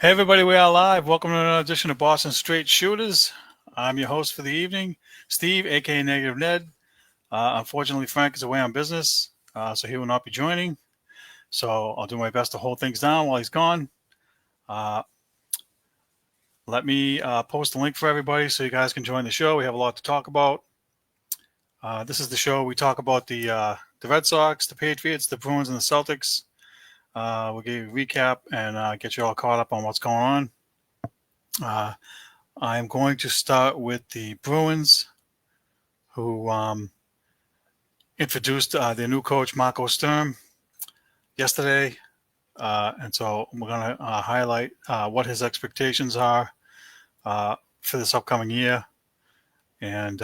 Hey everybody, we are live. Welcome to another edition of Boston Straight Shooters. I'm your host for the evening, Steve, aka Negative Ned. Unfortunately, Frank is away on business, so he will not be joining. So I'll do my best to hold things down while he's gone. Uh, Let me post a link for everybody so you guys can join the show. We have a lot to talk about. This is the show we talk about the Red Sox, the Patriots, the Bruins, and the Celtics. We'll give you a recap and get you all caught up on what's going on. I'm going to start with the Bruins, who introduced their new coach, Marco Sturm, yesterday. And so we're going to highlight what his expectations are for this upcoming year. And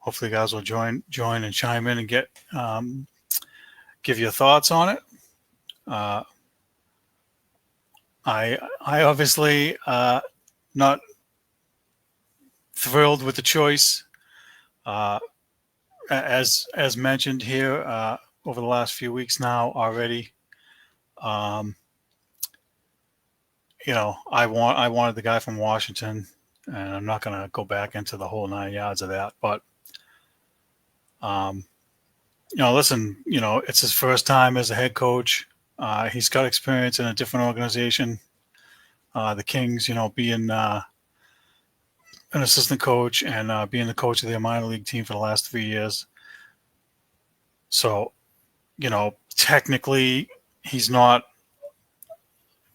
hopefully you guys will join and chime in and give your thoughts on it. I obviously not thrilled with the choice. As mentioned here over the last few weeks now already, I wanted the guy from Washington, and I'm not going to go back into the whole 9 yards of that. But listen, it's his first time as a head coach. He's got experience in a different organization. The Kings, being an assistant coach and being the coach of their minor league team for the last 3 years. So, technically he's not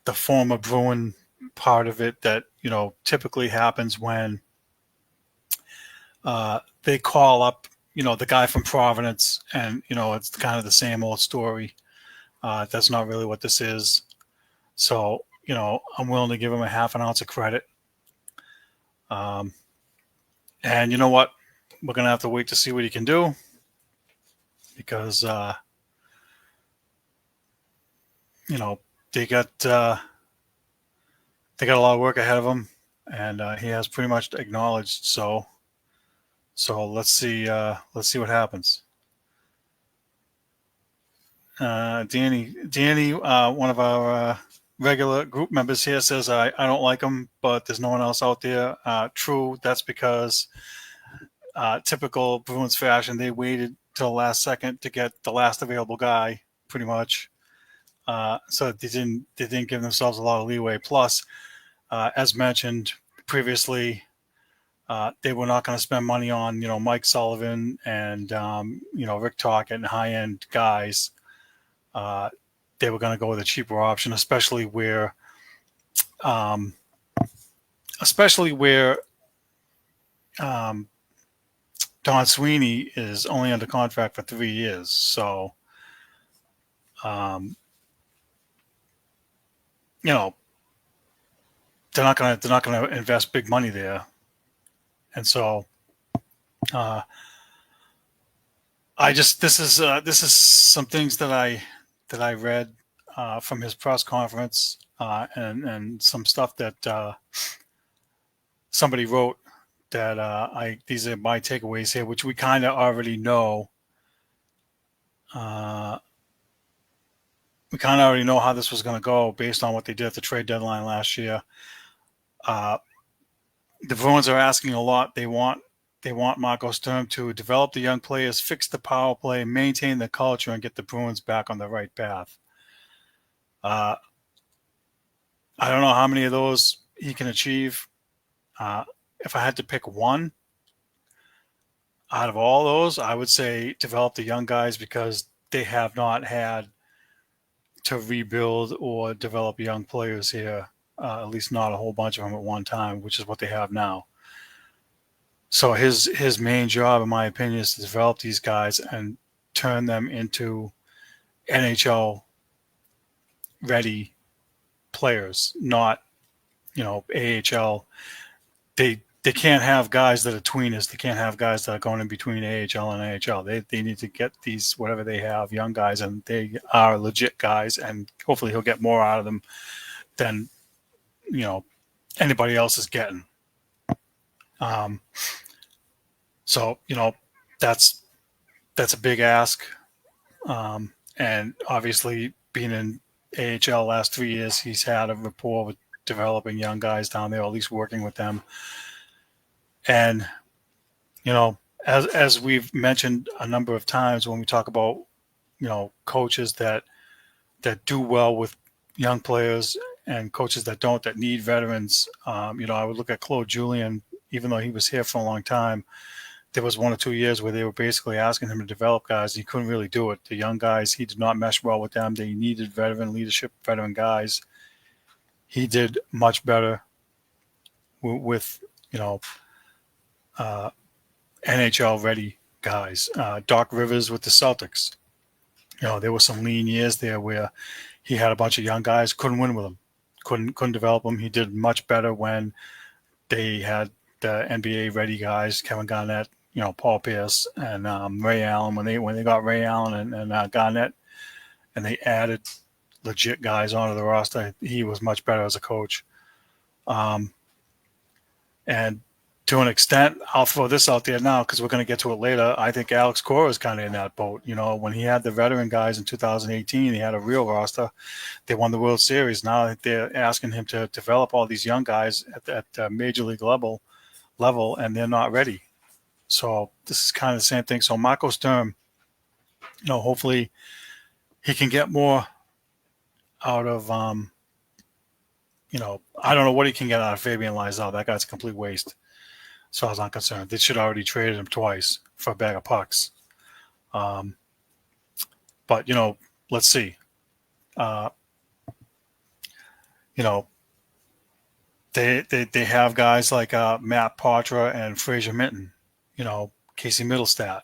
the former Bruin part of it that, typically happens when they call up, the guy from Providence and, it's kind of the same old story. That's not really what this is. So, I'm willing to give him a half an ounce of credit. And you know what? We're going to have to wait to see what he can do because, they got a lot of work ahead of him, and he has pretty much acknowledged so. So let's see what happens. Danny, one of our regular group members here says I don't like him, but there's no one else out there. True, that's because typical Bruins fashion, they waited till the last second to get the last available guy, pretty much. So they didn't give themselves a lot of leeway. Plus, as mentioned previously, they were not going to spend money on Mike Sullivan and Rick Tocchet and high end guys. They were going to go with a cheaper option, especially where Don Sweeney is only under contract for 3 years. So, they're not going to invest big money there. And so, this is some things that I read from his press conference and some stuff that somebody wrote that these are my takeaways here, which we kind of already know. We kind of already know how this was going to go based on what they did at the trade deadline last year. The Bruins are asking a lot. They want Marco Sturm to develop the young players, fix the power play, maintain the culture, and get the Bruins back on the right path. I don't know how many of those he can achieve. If I had to pick one out of all those, I would say develop the young guys because they have not had to rebuild or develop young players here, at least not a whole bunch of them at one time, which is what they have now. So his main job, in my opinion, is to develop these guys and turn them into NHL ready players, not AHL. They can't have guys that are tweeners. They can't have guys that are going in between AHL and AHL. They need to get these, whatever they have, young guys, and they are legit guys, and hopefully he'll get more out of them than anybody else is getting. So that's a big ask, and obviously being in AHL last 3 years, he's had a rapport with developing young guys down there, or at least working with them. And, as we've mentioned a number of times when we talk about, coaches that do well with young players and coaches that don't, that need veterans. I would look at Claude Julien, even though he was here for a long time. There was 1 or 2 years where they were basically asking him to develop guys. He couldn't really do it. The young guys, he did not mesh well with them. They needed veteran leadership, veteran guys. He did much better with NHL ready guys. Doc Rivers with the Celtics. There were some lean years there where he had a bunch of young guys, couldn't win with them, couldn't develop them. He did much better when they had the NBA ready guys, Kevin Garnett, Paul Pierce, and Ray Allen. When they got Ray Allen and Garnett, and they added legit guys onto the roster, he was much better as a coach. And to an extent, I'll throw this out there now because we're going to get to it later. I think Alex Cora is kind of in that boat. When he had the veteran guys in 2018, he had a real roster. They won the World Series. Now they're asking him to develop all these young guys at major league level, and they're not ready. So this is kind of the same thing. So Marco Sturm, hopefully he can get more out of, I don't know what he can get out of Fabian Lysell. That guy's a complete waste. As far as I'm concerned, they should already traded him twice for a bag of pucks. But let's see. They have guys like Matt Poitras and Fraser Minton. Casey Middlestat,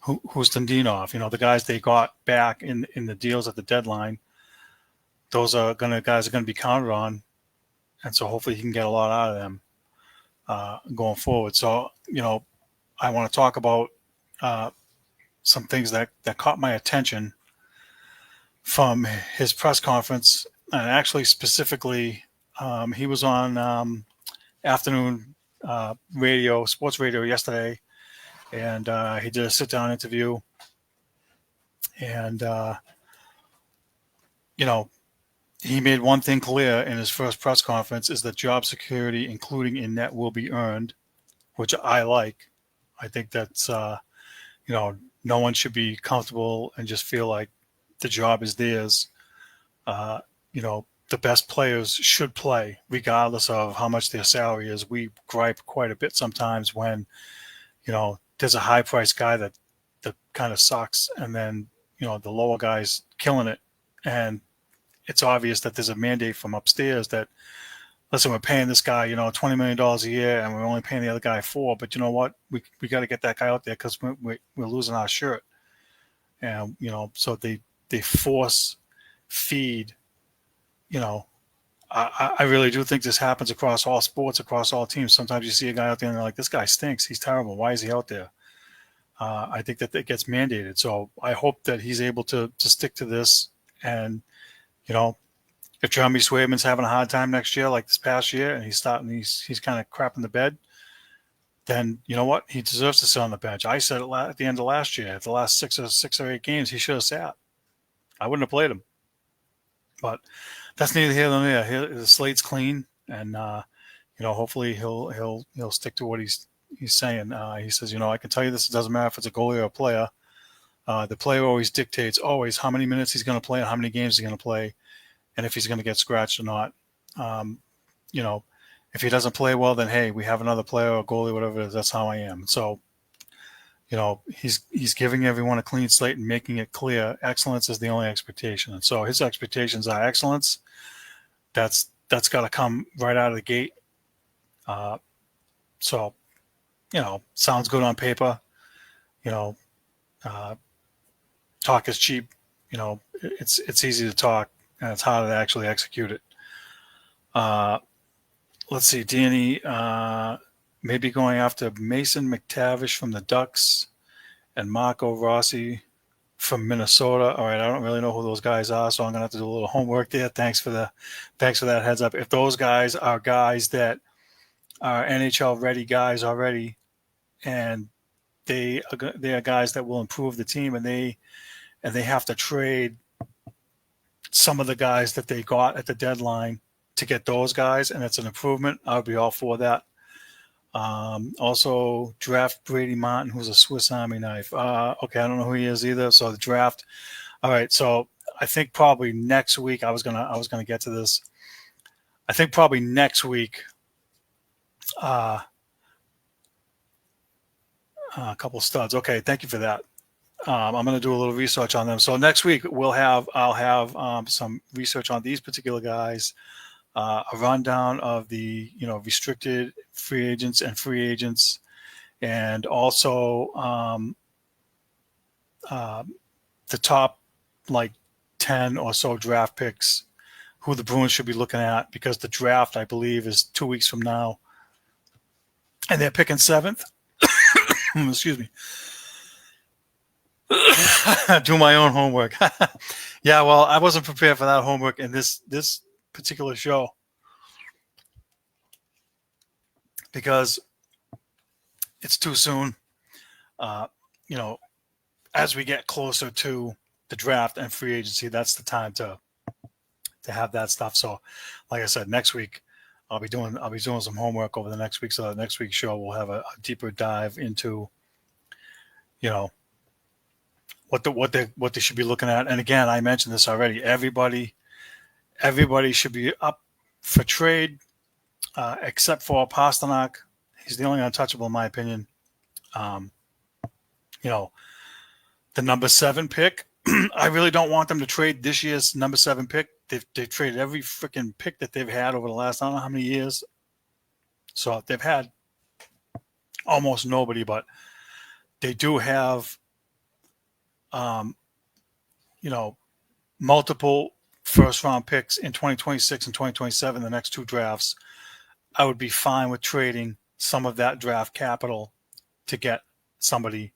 Hustendinov. The guys they got back in the deals at the deadline. Those guys are gonna be counted on, and so hopefully he can get a lot out of them. Going forward. So, I want to talk about some things that caught my attention from his press conference. And actually, specifically, he was on afternoon sports radio yesterday, and he did a sit-down interview. And, he made one thing clear in his first press conference is that job security, including in net, will be earned, which I like. I think that's, no one should be comfortable and just feel like the job is theirs. The best players should play regardless of how much their salary is. We gripe quite a bit sometimes when, there's a high-priced guy that kind of sucks, and then, the lower guy's killing it. And it's obvious that there's a mandate from upstairs that, listen, we're paying this guy, $20 million a year, and we're only paying the other guy $4 million. But you know what? We got to get that guy out there because we're losing our shirt. And, so they force feed, I really do think this happens across all sports, across all teams. Sometimes you see a guy out there and they're like, this guy stinks. He's terrible. Why is he out there? I think that it gets mandated. So I hope that he's able to stick to this. And, if Jeremy Swayman's having a hard time next year, like this past year, and he's kind of crapping the bed, then you know what? He deserves to sit on the bench. I said it at the end of last year. At the last six or eight games, he should have sat. I wouldn't have played him. But that's neither here nor there. The slate's clean, and hopefully he'll stick to what he's saying. He says, I can tell you this. It doesn't matter if it's a goalie or a player. The player always dictates how many minutes he's going to play and how many games he's going to play, and if he's going to get scratched or not. If he doesn't play well, then hey, we have another player or goalie, whatever it is. That's how I am. So, he's giving everyone a clean slate and making it clear excellence is the only expectation. And so his expectations are excellence. That's got to come right out of the gate. So, sounds good on paper. Talk is cheap. It's easy to talk, and it's harder to actually execute it. Let's see, Danny, maybe going after Mason McTavish from the Ducks and Marco Rossi from Minnesota. All right, I don't really know who those guys are, so I'm gonna have to do a little homework there. Thanks for that heads up. If those guys are guys that are NHL ready guys already, and they are guys that will improve the team, and they have to trade some of the guys that they got at the deadline to get those guys, and it's an improvement. I would be all for that. Also, draft Brady Martin, who's a Swiss Army knife. Okay, I don't know who he is either. So the draft. All right, so I think probably next week I was gonna get to this. I think probably next week. A couple studs. Okay, thank you for that. I'm going to do a little research on them. So next week I'll have some research on these particular guys, a rundown of the restricted free agents and free agents, and also the top like 10 or so draft picks, who the Bruins should be looking at, because the draft, I believe, is 2 weeks from now, and they're picking 7th. Excuse me. Do my own homework. Yeah, well, I wasn't prepared for that homework in this particular show, because it's too soon. As we get closer to the draft and free agency, that's the time to have that stuff. So, like I said, next week I'll be doing some homework over the next week. So the next week's show we'll have a deeper dive into, what they should be looking at. And again, I mentioned this already. Everybody should be up for trade, except for Pastrnak. He's the only untouchable in my opinion. The number 7 pick. I really don't want them to trade this year's number 7 pick. They've traded every freaking pick that they've had over the last I don't know how many years. So they've had almost nobody, but they do have multiple first round picks in 2026 and 2027, the next 2 drafts. I would be fine with trading some of that draft capital to get somebody.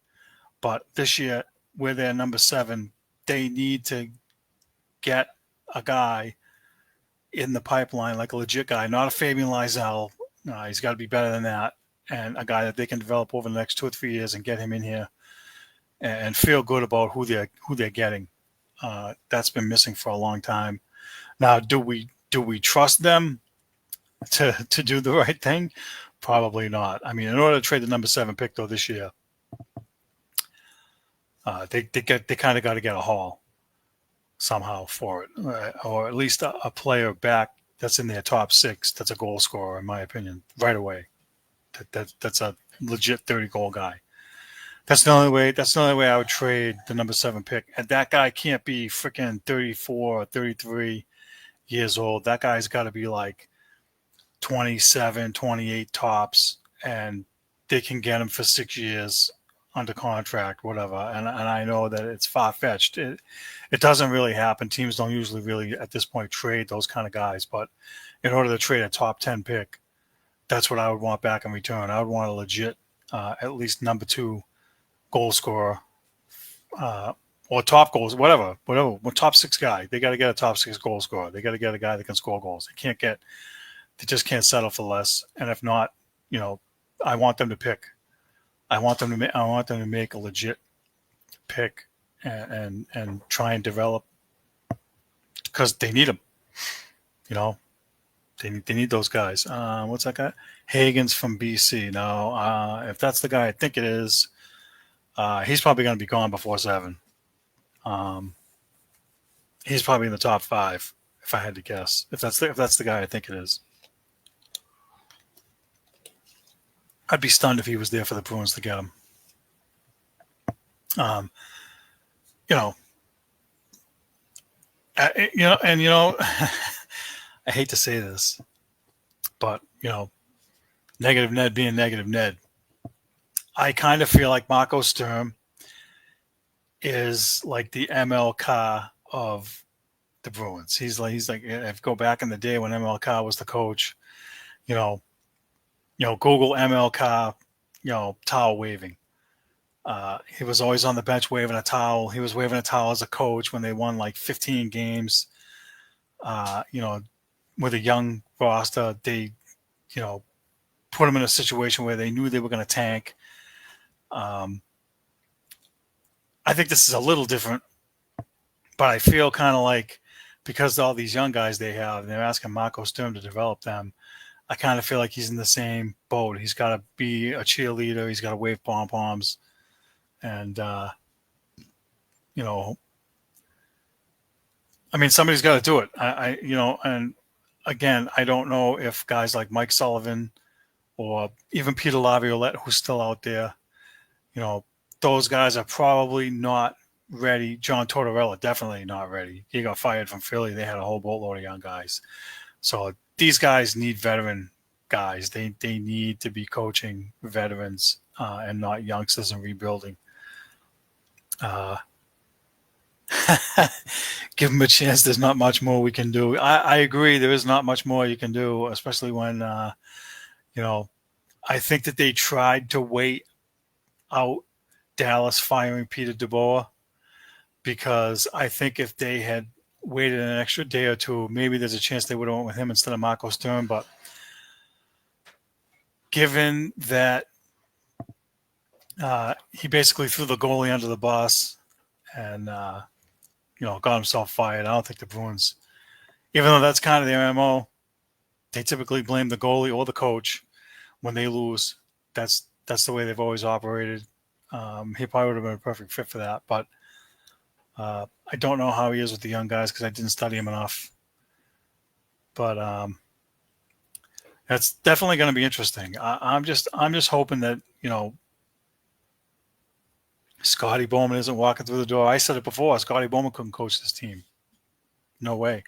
But this year, where they're number 7, they need to get a guy in the pipeline, like a legit guy, not a Fabian Lysell. He's got to be better than that, and a guy that they can develop over the next 2 or 3 years and get him in here and feel good about who they're getting. That's been missing for a long time. Now, do we trust them to do the right thing? Probably not. I mean, in order to trade the number 7 pick though this year, they kind of got to get a haul somehow for it, or at least a player back that's in their top 6 that's a goal scorer, in my opinion, right away. That's a legit 30-goal guy. That's the only way I would trade the number 7 pick. And that guy can't be freaking 34 or 33 years old. That guy's got to be like 27, 28 tops, and they can get him for 6 years under contract, whatever. And I know that it's far-fetched. It doesn't really happen. Teams don't usually really, at this point, trade those kind of guys. But in order to trade a top 10 pick, that's what I would want back in return. I would want a legit, at least number 2 goal scorer, or top goals, whatever, top 6 guy. They got to get a top 6 goal scorer. They got to get a guy that can score goals. They just can't settle for less. And if not, I want them to pick. I want them to make a legit pick and try and develop, because they need them. They need those guys. What's that guy? Hagen's from BC. Now, if that's the guy I think it is, he's probably going to be gone before 7. He's probably in the top 5, if I had to guess. If that's the guy I think it is. I'd be stunned if he was there for the Bruins to get him. I hate to say this, but negative Ned being negative Ned, I kind of feel like Marco Sturm is like the ML Carr of the Bruins. He's like if go back in the day when ML Carr was the coach, Google ML Carr, towel waving. He was always on the bench waving a towel. He was waving a towel as a coach when they won like 15 games. With a young roster, they, put them in a situation where they knew they were going to tank. I think this is a little different, but I feel kind of like because of all these young guys they have, and they're asking Marco Sturm to develop them. I kind of feel like he's in the same boat. He's got to be a cheerleader. He's got to wave pom poms, and you know, I mean, somebody's got to do it. And again, I don't know if guys like Mike Sullivan or even Peter Laviolette, who's still out there, you know, those guys are probably not ready. John Tortorella, definitely not ready. He got fired from Philly. They had a whole boatload of young guys. So these guys need veteran guys. They need to be coaching veterans and not youngsters and rebuilding. Give them a chance. There's not much more we can do. I agree. There is not much more you can do, especially when, I think that they tried to wait out Dallas firing Peter DeBoer, because I think if they had waited an extra day or two, maybe there's a chance they would have went with him instead of Marco Sturm. But given that he basically threw the goalie under the bus and got himself fired, I don't think the Bruins, even though that's kind of their MO, they typically blame the goalie or the coach when they lose. That's the way they've always operated. He probably would have been a perfect fit for that, but I don't know how he is with the young guys because I didn't study him enough. But that's definitely going to be interesting. I'm just hoping that Scotty Bowman isn't walking through the door. I said it before. Scotty Bowman couldn't coach this team. No way.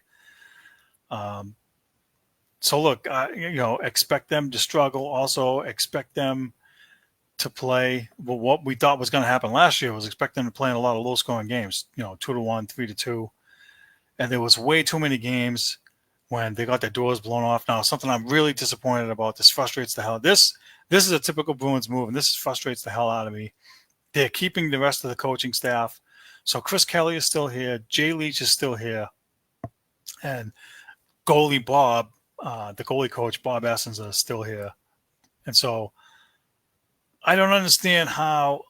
So look, expect them to struggle. Also expect them to play. Well, what we thought was going to happen last year was expect them to play in a lot of low-scoring games. 2-1, 3-2, and there was way too many games when they got their doors blown off. Now, something I'm really disappointed about. This frustrates the hell. This is a typical Bruins move, and this frustrates the hell out of me. They're keeping the rest of the coaching staff. So Chris Kelly is still here. Jay Leach is still here. And goalie Bob, the goalie coach, Bob Essens, is still here. And so I don't understand how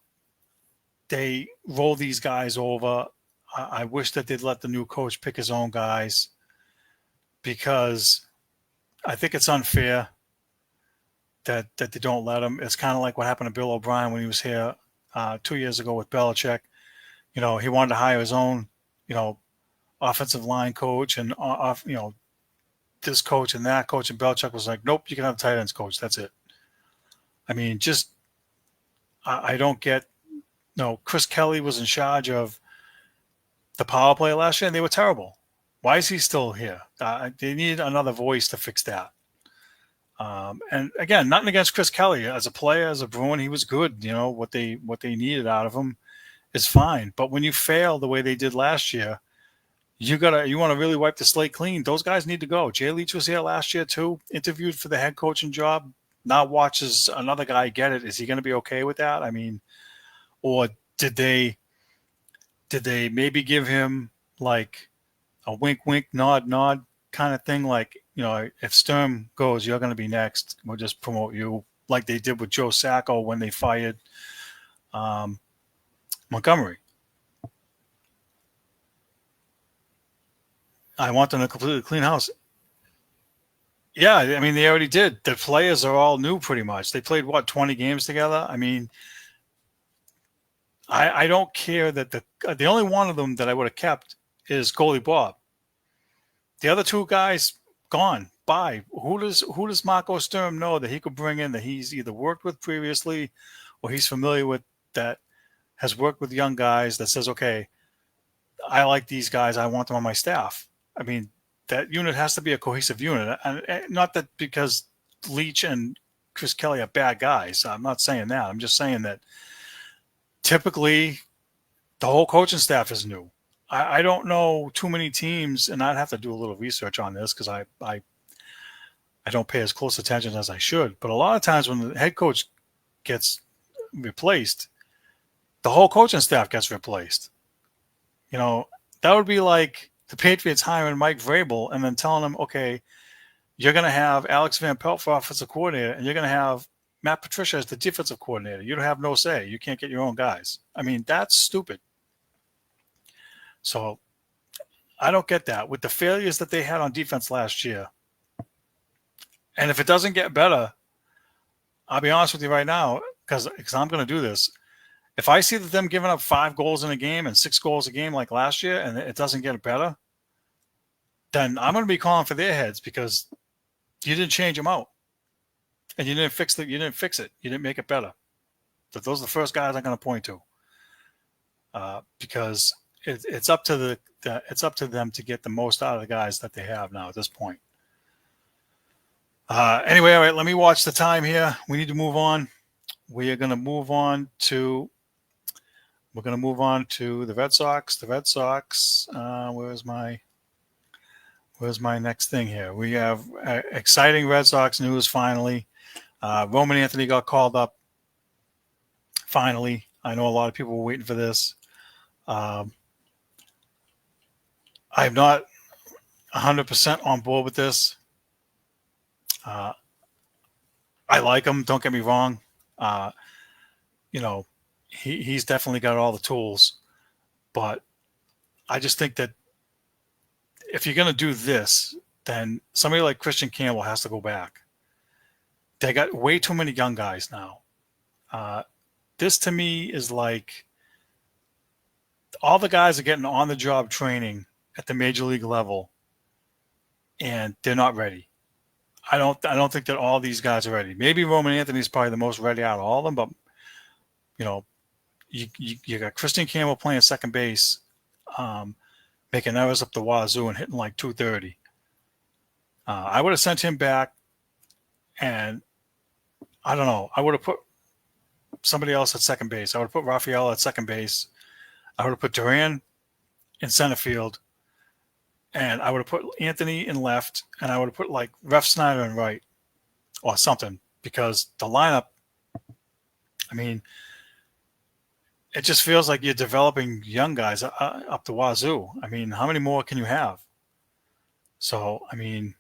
they roll these guys over. I wish that they'd let the new coach pick his own guys, because I think it's unfair that they don't let him. It's kind of like what happened to Bill O'Brien when he was here 2 years ago with Belichick. He wanted to hire his own, offensive line coach and this coach and that coach, and Belichick was like, nope, you can have a tight ends coach. That's it. I mean, I don't get. Chris Kelly was in charge of the power play last year, and they were terrible. Why is he still here? They need another voice to fix that. And again, nothing against Chris Kelly as a player, as a Bruin, he was good. What they needed out of him is fine. But when you fail the way they did last year, you want to really wipe the slate clean. Those guys need to go. Jay Leach was here last year too, interviewed for the head coaching job. Now watches another guy get it. Is he going to be okay with that? I mean, or did they maybe give him like a wink, wink, nod, nod kind of thing? Like, if Sturm goes, you're going to be next. We'll just promote you, like they did with Joe Sacco when they fired Montgomery. I want them to completely clean house. Yeah, I mean, they already did. The players are all new pretty much. They played, 20 games together? I mean, I don't care that the only one of them that I would have kept is goalie Bob. The other two guys, gone. Bye. Who does Marco Sturm know that he could bring in that he's either worked with previously or he's familiar with, that has worked with young guys, that says, okay, I like these guys. I want them on my staff. I mean, that unit has to be a cohesive unit. And not that because Leach and Chris Kelly are bad guys. I'm not saying that. I'm just saying that typically the whole coaching staff is new. I don't know too many teams, and I'd have to do a little research on this because I don't pay as close attention as I should. But a lot of times when the head coach gets replaced, the whole coaching staff gets replaced. That would be like the Patriots hiring Mike Vrabel and then telling him, okay, you're going to have Alex Van Pelt for offensive coordinator, and you're going to have Matt Patricia as the defensive coordinator. You don't have no say. You can't get your own guys. I mean, that's stupid. So I don't get that with the failures that they had on defense last year. And if it doesn't get better, I'll be honest with you right now, because I'm going to do this. If I see that them giving up 5 goals in a game and 6 goals a game like last year, and it doesn't get better, then I'm going to be calling for their heads because you didn't change them out, and you didn't fix it. You didn't make it better. But those are the first guys I'm going to point to, because it's up to them to get the most out of the guys that they have now at this point. Anyway, all right, let me watch the time here. We need to move on. We're going to move on to the Red Sox. The Red Sox, where's my next thing here? We have exciting Red Sox news finally. Roman Anthony got called up finally. I know a lot of people were waiting for this. I'm not 100% on board with this. I like him. Don't get me wrong. He's definitely got all the tools, but I just think that if you're going to do this, then somebody like Christian Campbell has to go back. They got way too many young guys now. This to me is like all the guys are getting on-the-job training at the major league level, and they're not ready. I don't think that all these guys are ready. Maybe Roman Anthony is probably the most ready out of all of them, but you got Christian Campbell playing second base, making errors up the wazoo and hitting like 230. I would have sent him back, and I don't know. I would have put somebody else at second base. I would have put Rafael at second base. I would have put Duran in center field, and I would have put Anthony in left, and I would have put like Ref Snyder in right or something, because the lineup, I mean, it just feels like you're developing young guys up the wazoo. I mean, how many more can you have? So, I mean,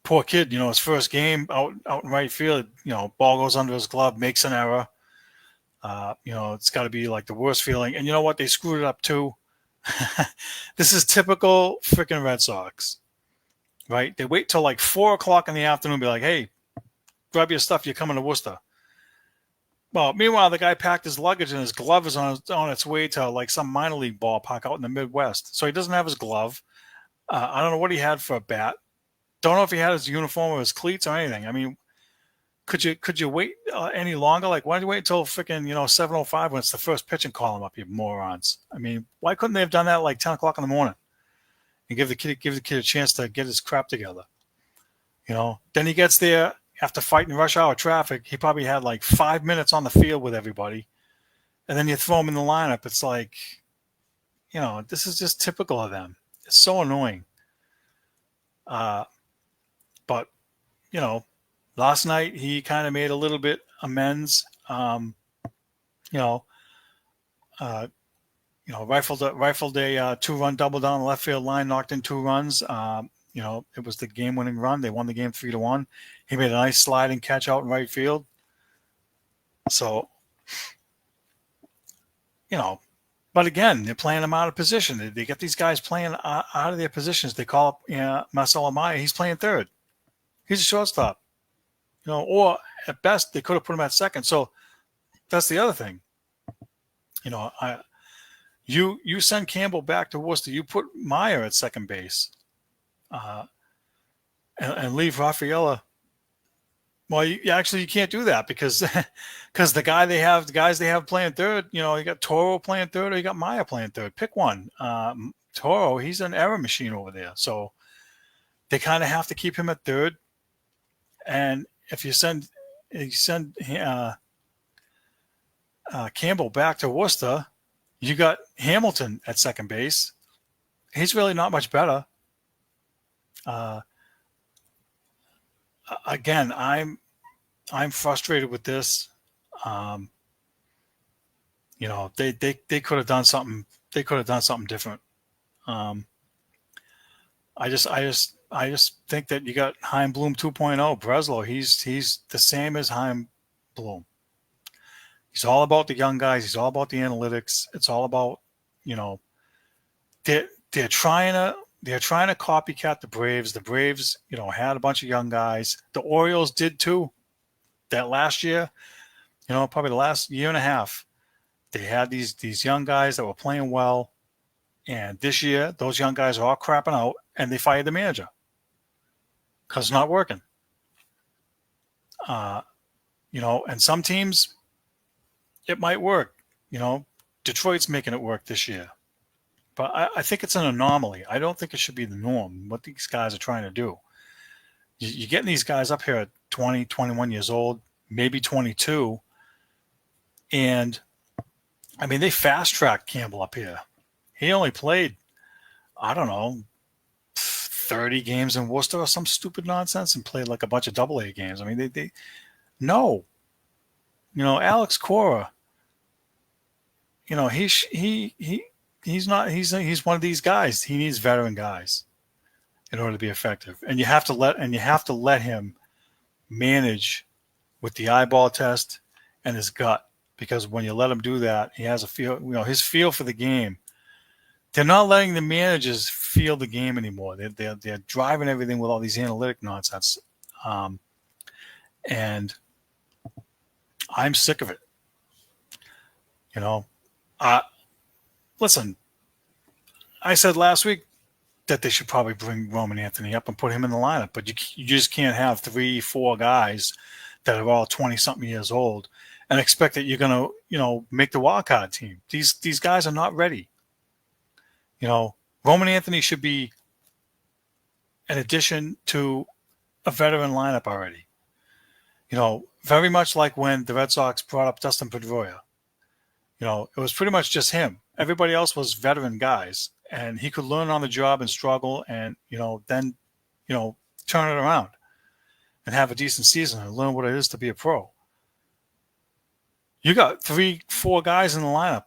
poor kid, his first game out in right field, ball goes under his glove, makes an error. It's got to be like the worst feeling. And you know what? They screwed it up too. This is typical freaking Red Sox, right? They wait till like 4:00 in the afternoon and be like, hey, grab your stuff. You're coming to Worcester. Well, meanwhile, the guy packed his luggage and his glove is on its way to like some minor league ballpark out in the Midwest. So he doesn't have his glove. I don't know what he had for a bat. Don't know if he had his uniform or his cleats or anything. I mean, could you wait any longer? Like, why did you wait until freaking 7:05 when it's the first pitch and call him up, you morons? I mean, why couldn't they have done that like 10:00 in the morning and give the kid a chance to get his crap together? Then he gets there after fighting rush hour traffic. He probably had like 5 minutes on the field with everybody, and then you throw him in the lineup. It's like, this is just typical of them. It's so annoying. But last night he kind of made a little bit amends. Rifled a 2-run double down the left field line, knocked in 2 runs. It was the game-winning run. They won the game 3-1. He made a nice sliding catch out in right field. So, but again, they're playing them out of position. They get these guys playing out of their positions. They call up Marcelo Amaya. He's playing third. He's a shortstop. Or at best, they could have put him at second. So that's the other thing. You send Campbell back to Worcester. You put Meyer at second base, and leave Rafaela. Well, you can't do that because the guys they have playing third. You got Toro playing third, or you got Meyer playing third. Pick one. Toro, he's an error machine over there. So they kind of have to keep him at third. And if you send Campbell back to Worcester, you got Hamilton at second base. He's really not much better. Again, I'm frustrated with this. They could have done something. They could have done something different. I just think that you got Chaim Bloom 2.0. Breslow, he's the same as Chaim Bloom. He's all about the young guys. He's all about the analytics. It's all about, they're trying to copycat the Braves. The Braves, had a bunch of young guys. The Orioles did too. That last year, probably the last year and a half, they had these young guys that were playing well. And this year, those young guys are all crapping out, and they fired the manager because it's not working. And some teams, it might work. Detroit's making it work this year. But I think it's an anomaly. I don't think it should be the norm, what these guys are trying to do. You're getting these guys up here at 20, 21 years old, maybe 22. And, they fast-tracked Campbell up here. He only played, 30 games in Worcester or some stupid nonsense and played like a bunch of AA games. No. Alex Cora, he's one of these guys. He needs veteran guys in order to be effective. And you have to let him manage with the eyeball test and his gut, because when you let him do that, he has a feel, his feel for the game. They're not letting the managers feel the game anymore. They're driving everything with all these analytic nonsense. And I'm sick of it. Listen, I said last week that they should probably bring Roman Anthony up and put him in the lineup, but you just can't have 3-4 guys that are all 20-something years old and expect that you're going to, make the wild card team. These guys are not ready. Roman Anthony should be an addition to a veteran lineup already. Very much like when the Red Sox brought up Dustin Pedroia. It was pretty much just him. Everybody else was veteran guys, and he could learn on the job and struggle and, then, turn it around and have a decent season and learn what it is to be a pro. You got 3-4 guys in the lineup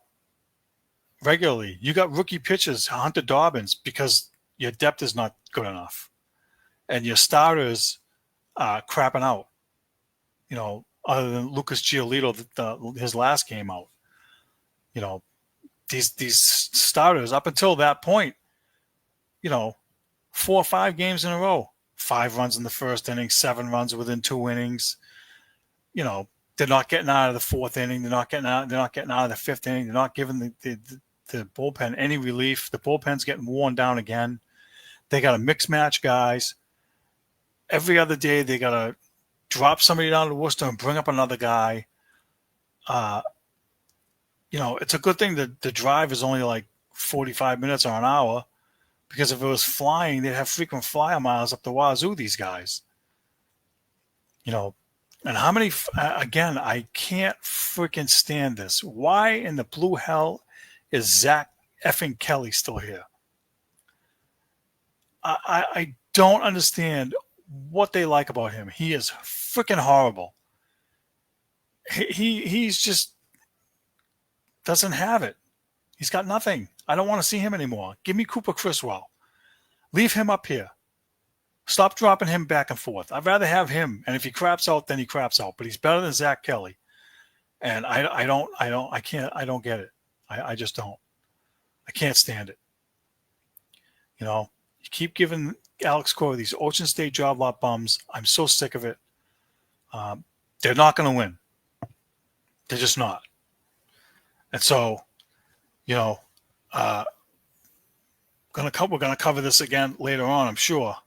regularly. You got rookie pitchers, Hunter Dobbins, because your depth is not good enough. And your starters are crapping out. Other than Lucas Giolito, his last game out. These starters, up until that point, 4 or 5 games in a row. 5 runs in the first inning, 7 runs within 2 innings. They're not getting out of the 4th inning. They're not getting out of the 5th inning. They're not giving the bullpen any relief. The bullpen's getting worn down again. They got to mix match guys. Every other day they got to drop somebody down to Worcester and bring up another guy. It's a good thing that the drive is only like 45 minutes or an hour, because if it was flying, they'd have frequent flyer miles up the wazoo, these guys. And how many, again, I can't freaking stand this. Why in the blue hell is Zach effing Kelly still here? I don't understand what they like about him. He is freaking horrible. He's just doesn't have it. He's got nothing. I don't want to see him anymore. Give me Cooper Criswell. Leave him up here. Stop dropping him back and forth. I'd rather have him. And if he craps out, then he craps out. But he's better than Zach Kelly. And I don't get it. I just don't. I can't stand it. You keep giving Alex Cora these Ocean State job lot bums. I'm so sick of it. They're not going to win. They're just not. And so, we're going to cover this again later on, I'm sure.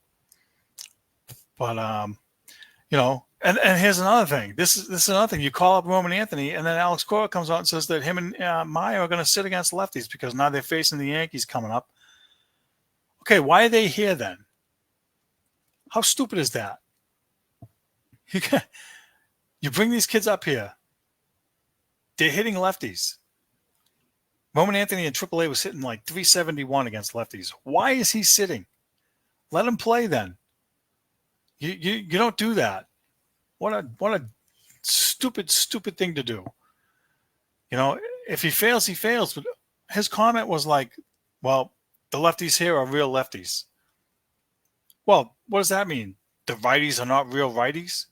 But, and here's another thing. This is another thing. You call up Roman Anthony, and then Alex Cora comes out and says that him and Maya are going to sit against lefties because now they're facing the Yankees coming up. Okay, why are they here then? How stupid is that? You bring these kids up here. They're hitting lefties. Roman Anthony in AAA was hitting like 371 against lefties. Why is he sitting? Let him play then. You don't do that. What a stupid thing to do. If he fails, he fails. But his comment was like, well, the lefties here are real lefties. Well, what does that mean? The righties are not real righties?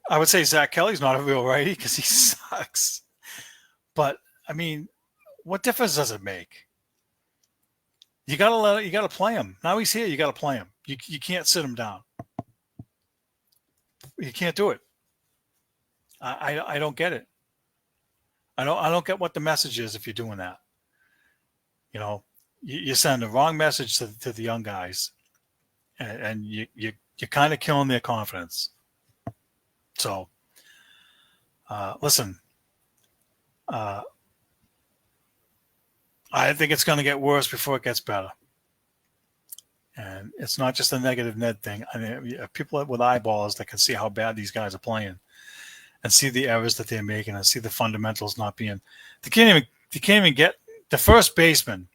I would say Zach Kelly's not a real righty because he sucks. But I mean, what difference does it make? You gotta play him. Now he's here. You gotta play him. You can't sit him down. You can't do it. I don't get it. I don't get what the message is if you're doing that. You know, you send the wrong message to the young guys, and you're kind of killing their confidence. So, listen, I think it's going to get worse before it gets better. And it's not just a negative Ned thing. I mean, people with eyeballs that can see how bad these guys are playing, and see the errors that they're making, and see the fundamentals not being. They can't even get the first baseman,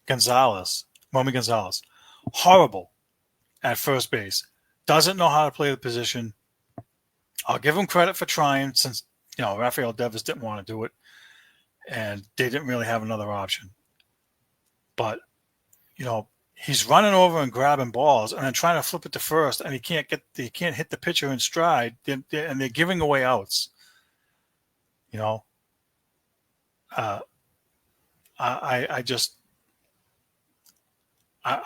Romy Gonzalez, horrible at first base. Doesn't know how to play the position. I'll give him credit for trying, since Rafael Devers didn't want to do it, and they didn't really have another option. But he's running over and grabbing balls, and then trying to flip it to first, and he can't hit the pitcher in stride, and they're giving away outs. I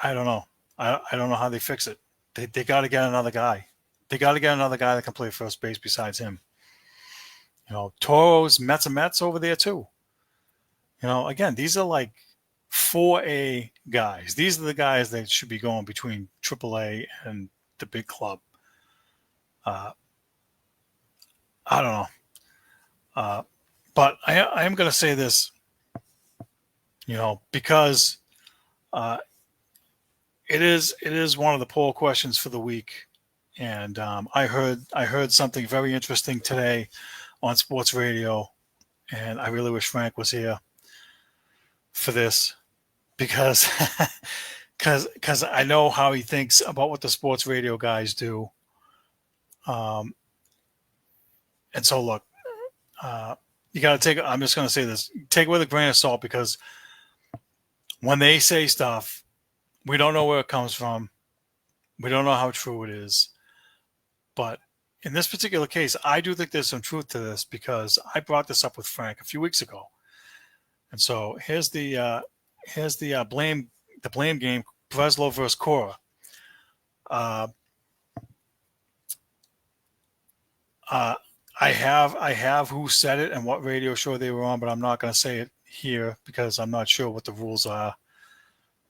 don't know. I don't know how they fix it. They got to get another guy. They got to get another guy that can play first base besides him. Toro's Mets over there too. Again, these are like 4A guys. These are the guys that should be going between AAA and the big club. I don't know. But I am going to say this, because it is one of the poll questions for the week. And I heard something very interesting today on sports radio, and I really wish Frank was here for this, because I know how he thinks about what the sports radio guys do. And so look, you got to take. I'm just going to say this: take it with a grain of salt, because when they say stuff, we don't know where it comes from. We don't know how true it is. But in this particular case, I do think there's some truth to this, because I brought this up with Frank a few weeks ago. And so here's the blame game: Breslow versus Cora. I have who said it and what radio show they were on, but I'm not going to say it here because I'm not sure what the rules are.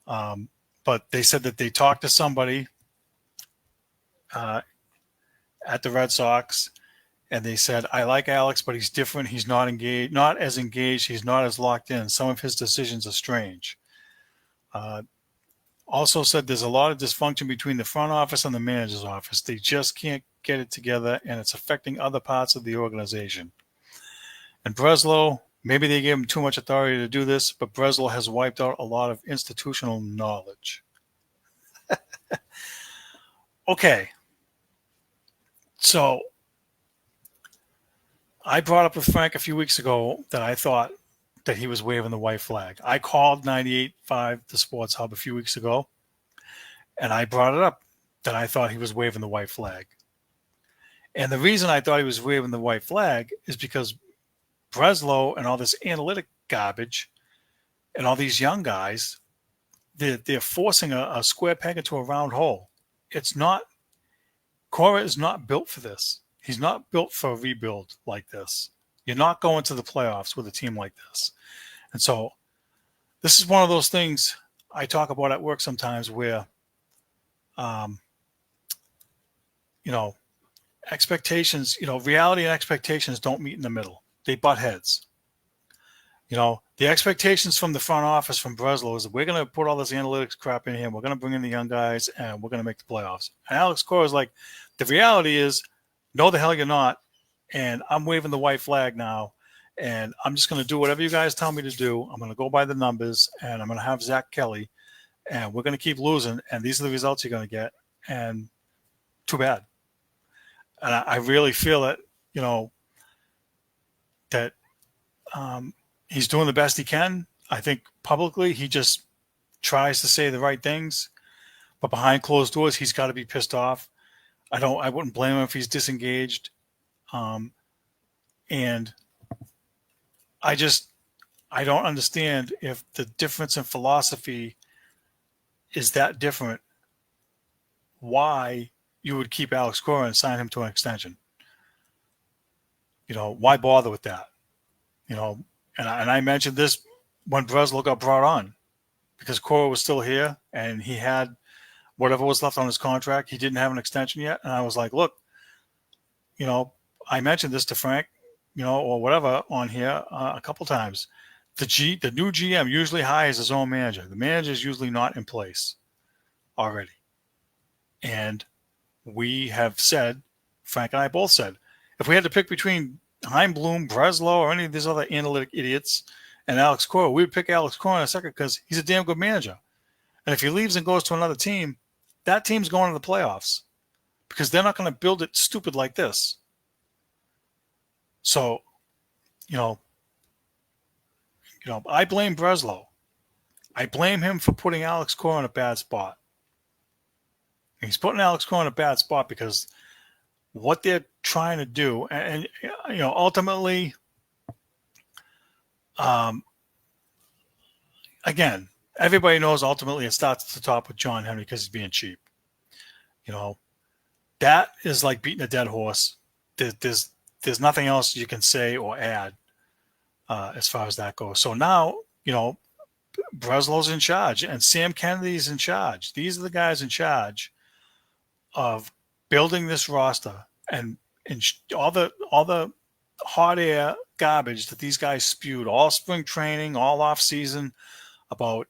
But they said that they talked to somebody at the Red Sox, and they said, I like Alex, but he's different. He's not as engaged. He's not as locked in. Some of his decisions are strange. Also said there's a lot of dysfunction between the front office and the manager's office. They just can't get it together, and it's affecting other parts of the organization. And Breslow, maybe they gave him too much authority to do this, but Breslow has wiped out a lot of institutional knowledge. Okay. So I brought up with Frank a few weeks ago that I thought that he was waving the white flag. I called 98.5 The Sports Hub a few weeks ago, and I brought it up that I thought he was waving the white flag. And the reason I thought he was waving the white flag is because Breslow and all this analytic garbage and all these young guys, they're forcing a square peg into a round hole. Cora is not built for this. He's not built for a rebuild like this. You're not going to the playoffs with a team like this. And so this is one of those things I talk about at work sometimes where, expectations, reality and expectations don't meet in the middle. They butt heads. The expectations from the front office, from Breslow, is that we're going to put all this analytics crap in here. We're going to bring in the young guys, and we're going to make the playoffs. And Alex Cora is like, the reality is, no, the hell you're not. And I'm waving the white flag now. And I'm just going to do whatever you guys tell me to do. I'm going to go by the numbers, and I'm going to have Zach Kelly, and we're going to keep losing. And these are the results you're going to get. And too bad. And I really feel that, that he's doing the best he can. I think publicly he just tries to say the right things, but behind closed doors, he's got to be pissed off. I wouldn't blame him if he's disengaged. And I don't understand if the difference in philosophy is that different, why you would keep Alex Cora and sign him to an extension. Why bother with that? And I mentioned this when Breslow got brought on because Cora was still here and he had whatever was left on his contract. He didn't have an extension yet. And I was like, look, I mentioned this to Frank, or whatever on here a couple times. The new GM usually hires his own manager. The manager is usually not in place already. And we have said, Frank and I both said, if we had to pick between Heimblum, Breslow, or any of these other analytic idiots and Alex Cora, we would pick Alex Cora in a second because he's a damn good manager. And if he leaves and goes to another team, that team's going to the playoffs because they're not going to build it stupid like this. So, I blame Breslow. I blame him for putting Alex Cora in a bad spot. And he's putting Alex Cora in a bad spot because what they're trying to do, and ultimately, again, everybody knows ultimately it starts at the top with John Henry because he's being cheap. That is like beating a dead horse. There's nothing else you can say or add as far as that goes. So now, Breslow's in charge and Sam Kennedy's in charge. These are the guys in charge of building this roster and all the hot air garbage that these guys spewed all spring training, all off season about,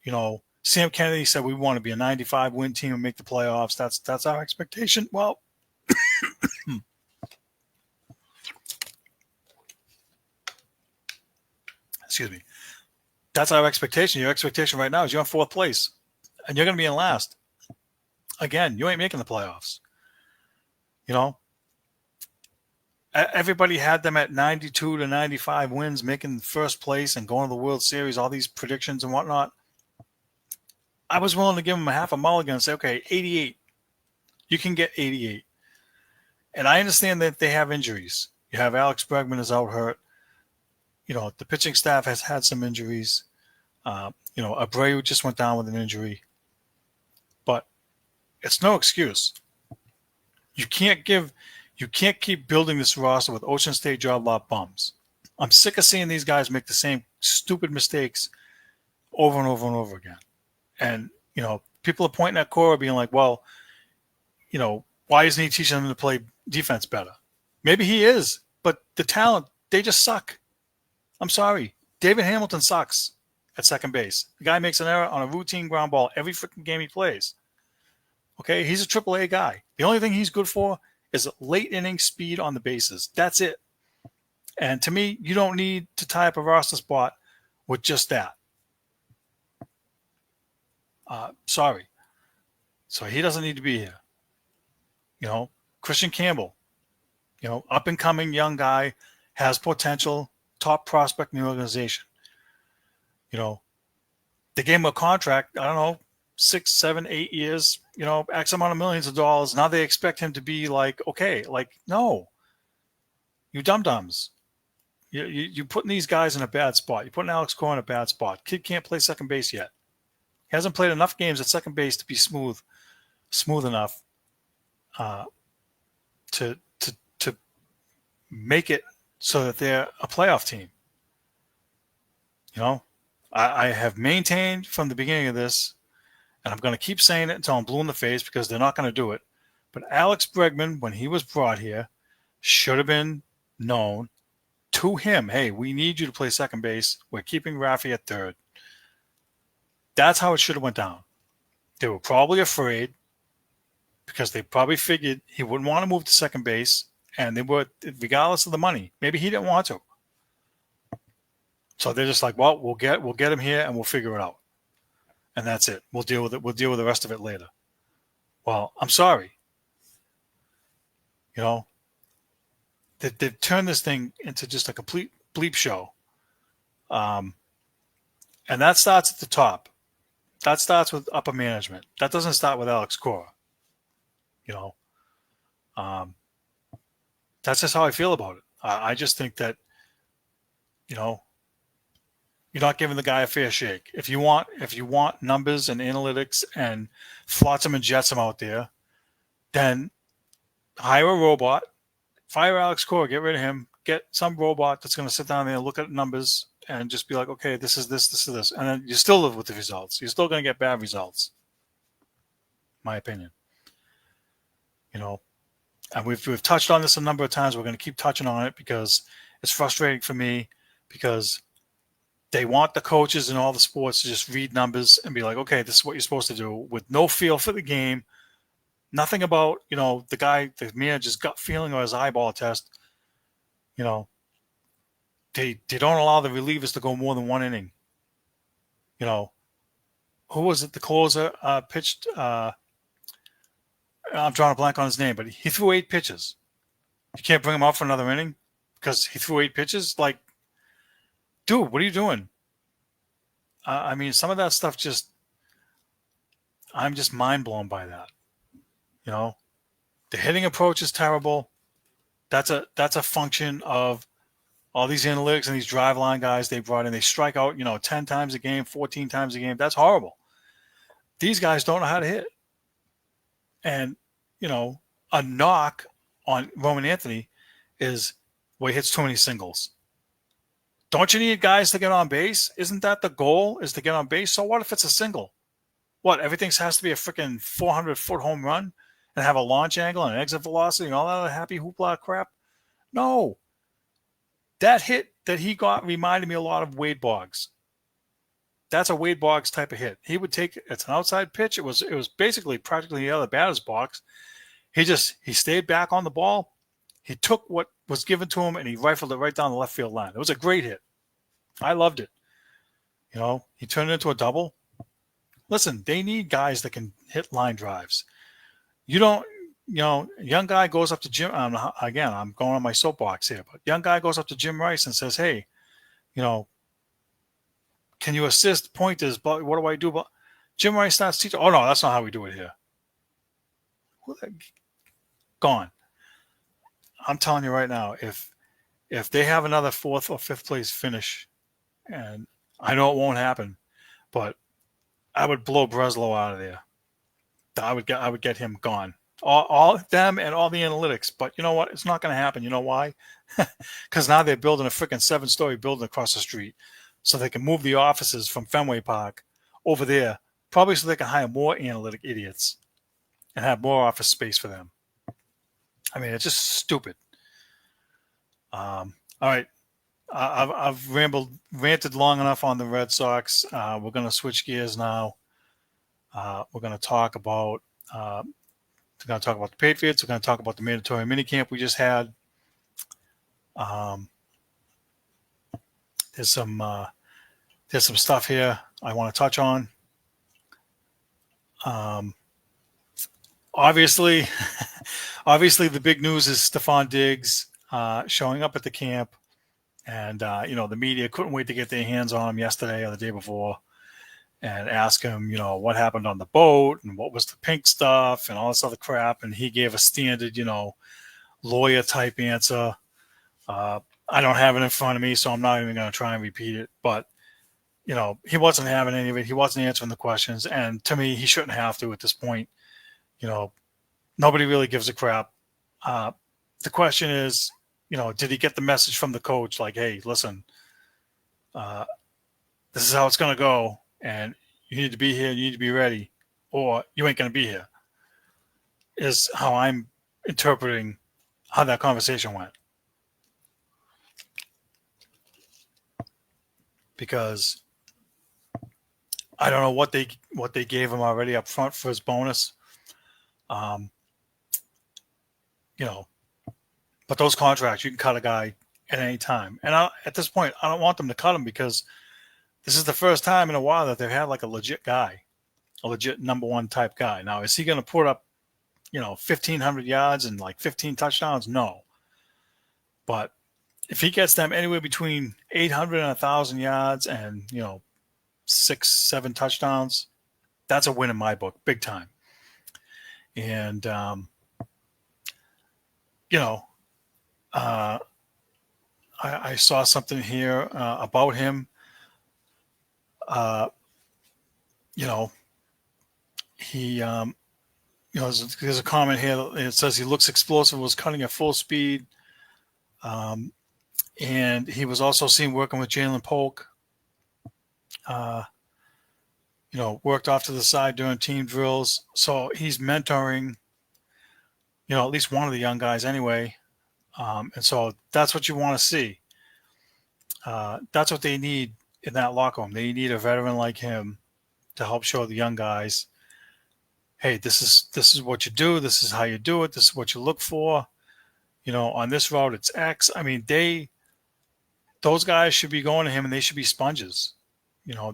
Sam Kennedy said we want to be a 95 win team and make the playoffs. That's our expectation. Well, excuse me. That's our expectation. Your expectation right now is you're in fourth place and you're going to be in last. Again, you ain't making the playoffs. Everybody had them at 92 to 95 wins, making first place and going to the World Series, all these predictions and whatnot. I was willing to give them a half a mulligan and say, okay, 88. You can get 88. And I understand that they have injuries. You have Alex Bregman is out hurt. The pitching staff has had some injuries. Abreu just went down with an injury. But it's no excuse. You can't keep building this roster with Ocean State job lot bums. I'm sick of seeing these guys make the same stupid mistakes over and over and over again. And, people are pointing at Cora being like, well, why isn't he teaching them to play defense better? Maybe he is, but the talent, they just suck. I'm sorry. David Hamilton sucks at second base. The guy makes an error on a routine ground ball every freaking game he plays. Okay, he's a AAA guy. The only thing he's good for is late inning speed on the bases. That's it. And to me, you don't need to tie up a roster spot with just that. Sorry. So he doesn't need to be here. Christian Campbell, up and coming young guy, has potential, top prospect in the organization. They gave him a contract, I don't know, 6, 7, 8 years, X amount of millions of dollars. Now they expect him to be like, okay, no, you dum-dums. You're putting these guys in a bad spot. You're putting Alex Cora in a bad spot. Kid can't play second base yet. He hasn't played enough games at second base to be smooth enough to make it so that they're a playoff team. I have maintained from the beginning of this, and I'm going to keep saying it until I'm blue in the face because they're not going to do it. But Alex Bregman, when he was brought here, should have been known to him, hey, we need you to play second base. We're keeping Rafi at third. That's how it should have went down. They were probably afraid because they probably figured he wouldn't want to move to second base, and they were, regardless of the money. Maybe he didn't want to. So they're just like, well, we'll get him here and we'll figure it out. And that's it. We'll deal with it. We'll deal with the rest of it later. Well, I'm sorry. They've turned this thing into just a complete bleep show. And that starts at the top. That starts with upper management. That doesn't start with Alex Cora. That's just how I feel about it. I just think that, You're not giving the guy a fair shake. If you want numbers and analytics and flotsam and jetsam out there, then hire a robot, fire Alex Cora, get rid of him, get some robot that's going to sit down there and look at numbers and just be like, okay, this is this, and then you still live with the results. You're still going to get bad results, my opinion. And we've touched on this a number of times. We're going to keep touching on it because it's frustrating for me because they want the coaches in all the sports to just read numbers and be like, okay, this is what you're supposed to do with no feel for the game. Nothing about, the manager's gut feeling or his eyeball test. They don't allow the relievers to go more than one inning. Who was it? The closer pitched. I'm drawing a blank on his name, but he threw 8 pitches. You can't bring him out for another inning because he threw 8 pitches. Like, dude, what are you doing? I mean, some of that stuff I'm just mind blown by that. The hitting approach is terrible. That's a function of all these analytics and these drive line guys they brought in. They strike out, 10 times a game, 14 times a game. That's horrible. These guys don't know how to hit. And, a knock on Roman Anthony is, well, he hits too many singles. Don't you need guys to get on base? Isn't that the goal, is to get on base? So what if it's a single? What, everything has to be a freaking 400-foot home run and have a launch angle and exit velocity and all that other happy hoopla crap? No. That hit that he got reminded me a lot of Wade Boggs. That's a Wade Boggs type of hit. He would take, it's an outside pitch. It was basically practically the other batter's box. He stayed back on the ball. He took what was given to him and he rifled it right down the left field line. It was a great hit. I loved it. He turned it into a double. Listen, they need guys that can hit line drives. You don't, young guy goes up to Jim. Again, I'm going on my soapbox here, but young guy goes up to Jim Rice and says, hey, can you assist pointers? But what do I do? But Jim Rice starts teaching. Oh, no, that's not how we do it here. Gone. I'm telling you right now, if they have another 4th or 5th place finish, and I know it won't happen, but I would blow Breslow out of there. I would get him gone. All them and all the analytics. But you know what? It's not going to happen. You know why? Because now they're building a freaking 7-story building across the street, so they can move the offices from Fenway Park over there, probably so they can hire more analytic idiots and have more office space for them. I mean, it's just stupid. All right. I've ranted long enough on the Red Sox. We're going to switch gears now. We're going to talk about the Patriots. We're going to talk about the mandatory minicamp we just had. There's some stuff here I want to touch on. Obviously, the big news is Stephon Diggs showing up at the camp, and the media couldn't wait to get their hands on him yesterday or the day before, and ask him, what happened on the boat and what was the pink stuff and all this other crap, and he gave a standard, lawyer type answer. I don't have it in front of me, so I'm not even going to try and repeat it, but he wasn't having any of it. He wasn't answering the questions, and to me, he shouldn't have to at this point. Nobody really gives a crap. The question is, did he get the message from the coach? Like, hey, listen, this is how it's going to go. And you need to be here. You need to be ready, or you ain't going to be here, is how I'm interpreting how that conversation went. Because I don't know what they gave him already up front for his bonus. But those contracts, you can cut a guy at any time. And at this point, I don't want them to cut him because this is the first time in a while that they've had like a legit guy, a legit number one type guy. Now, is he going to put up, 1,500 yards and like 15 touchdowns? No. But if he gets them anywhere between 800 and 1,000 yards and, 6-7 touchdowns, that's a win in my book, big time. And, I saw something here about him. Uh, you know, he, there's a comment here. It says he looks explosive, was cutting at full speed. And he was also seen working with Jalen Polk. Worked off to the side during team drills. So he's mentoring, at least one of the young guys anyway. And so that's what you want to see. That's what they need in that locker room. They need a veteran like him to help show the young guys, hey, this is what you do. This is how you do it. This is what you look for. On this route, it's X. I mean, those guys should be going to him and they should be sponges.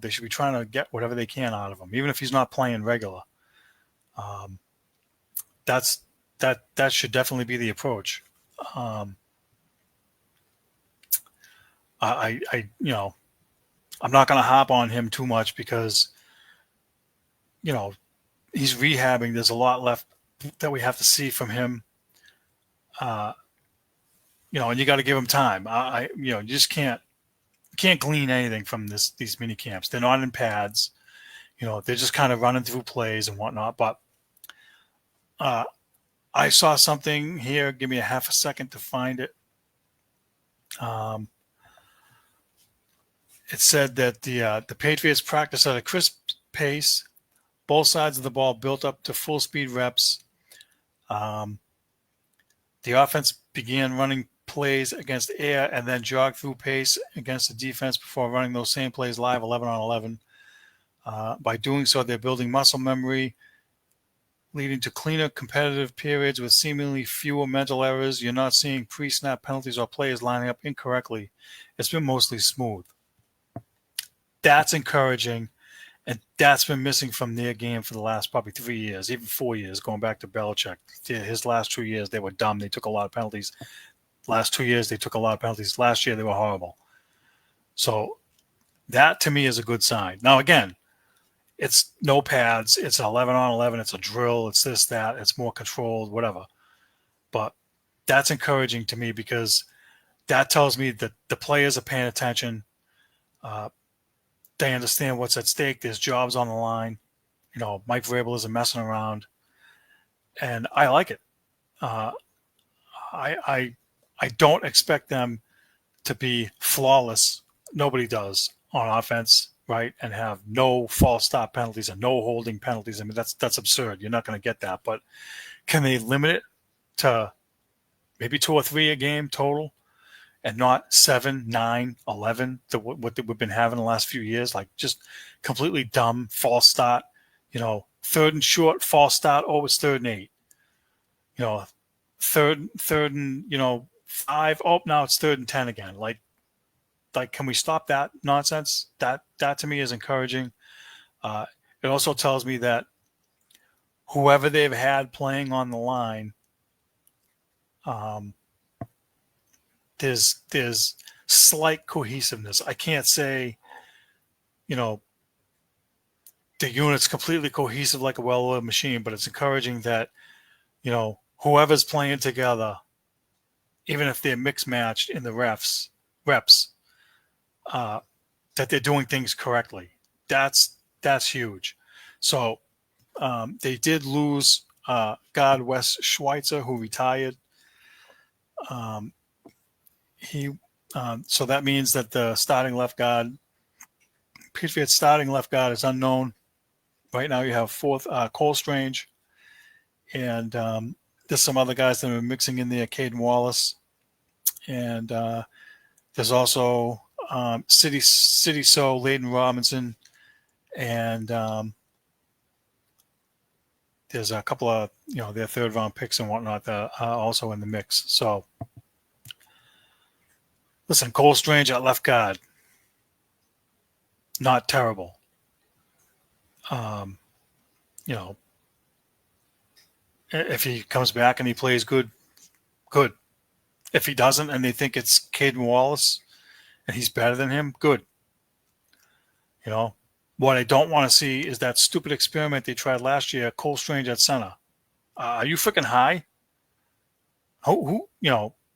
They should be trying to get whatever they can out of him, even if he's not playing regular. That should definitely be the approach. I'm not going to hop on him too much because, he's rehabbing. There's a lot left that we have to see from him. And you got to give him time. You just can't glean anything from these mini camps. They're not in pads. They're just kind of running through plays and whatnot. But I saw something here. Give me a half a second to find it. It said that the Patriots practice at a crisp pace. Both sides of the ball built up to full speed reps. The offense began running plays against air and then jogged through pace against the defense before running those same plays live 11 on 11. By doing so, they're building muscle memory, leading to cleaner competitive periods with seemingly fewer mental errors. You're not seeing pre-snap penalties or players lining up incorrectly. It's been mostly smooth. That's encouraging, and that's been missing from their game for the last probably 3 years, even 4 years, going back to Belichick. His last 2 years, they were dumb. They took a lot of penalties. Last 2 years, they took a lot of penalties. Last year, they were horrible. So that, to me, is a good sign. Now, again, it's no pads. It's 11 on 11. It's a drill. It's this, that. It's more controlled, whatever. But that's encouraging to me because that tells me that the players are paying attention. They understand what's at stake. There's jobs on the line. Mike Vrabel isn't messing around. And I like it. I don't expect them to be flawless. Nobody does on offense, right? And have no false stop penalties and no holding penalties. I mean, that's absurd. You're not going to get that. But can they limit it to maybe 2 or 3 a game total and not 7, 9, 11, what we've been having the last few years? Like just completely dumb false start. 3rd and short, false start. Oh, it's 3rd and 8. Third and 5. Oh, now it's 3rd and 10 again. Like, can we stop that nonsense? That to me is encouraging. It also tells me that whoever they've had playing on the line, there's slight cohesiveness. I can't say, the unit's completely cohesive like a well-oiled machine, but it's encouraging that, whoever's playing together, even if they're mixed matched in the reps, that they're doing things correctly. That's huge. So they did lose guard Wes Schweitzer, who retired. So that means that the starting left guard, Patriots starting left guard, is unknown. Right now you have Cole Strange, and there's some other guys that are mixing in there, Caden Wallace, and there's also City So, Layden Robinson, and there's a couple of their 3rd round picks and whatnot that are also in the mix. So listen, Cole Strange at left guard, not terrible. If he comes back and he plays good. If he doesn't and they think it's Caden Wallace and he's better than him, good. What I don't want to see is that stupid experiment they tried last year, Cole Strange at center. Are you freaking high? Who?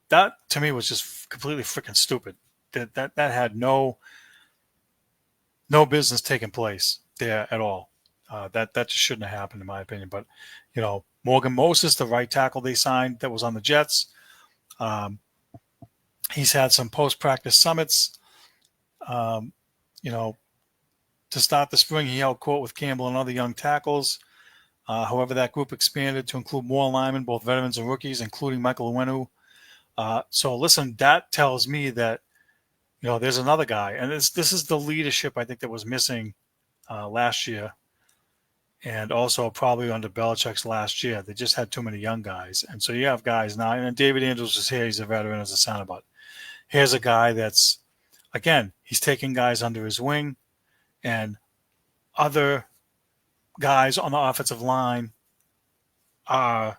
That to me was just completely freaking stupid. That had no no business taking place there at all. That just shouldn't have happened, in my opinion. But Morgan Moses, the right tackle they signed that was on the Jets, he's had some post-practice summits. To start the spring, he held court with Campbell and other young tackles. However, that group expanded to include more linemen, both veterans and rookies, including Michael Owenu. So listen, that tells me that there's another guy, and this is the leadership I think that was missing last year, and also probably under Belichick's last year. They just had too many young guys, and so you have guys now. And David Andrews is here; he's a veteran as a center, but here's a guy that's, again, he's taking guys under his wing, and other guys on the offensive line are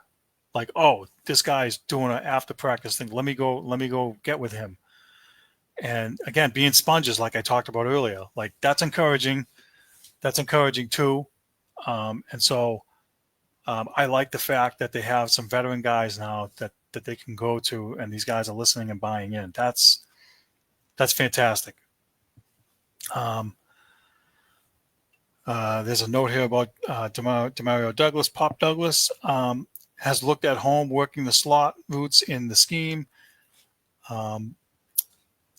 like, oh, this guy's doing an after practice thing. Let me go get with him. And again, being sponges, like I talked about earlier, like that's encouraging. That's encouraging too. And so I like the fact that they have some veteran guys now that they can go to, and these guys are listening and buying in. That's fantastic. There's a note here about Demario Douglas. Pop Douglas has looked at home, working the slot routes in the scheme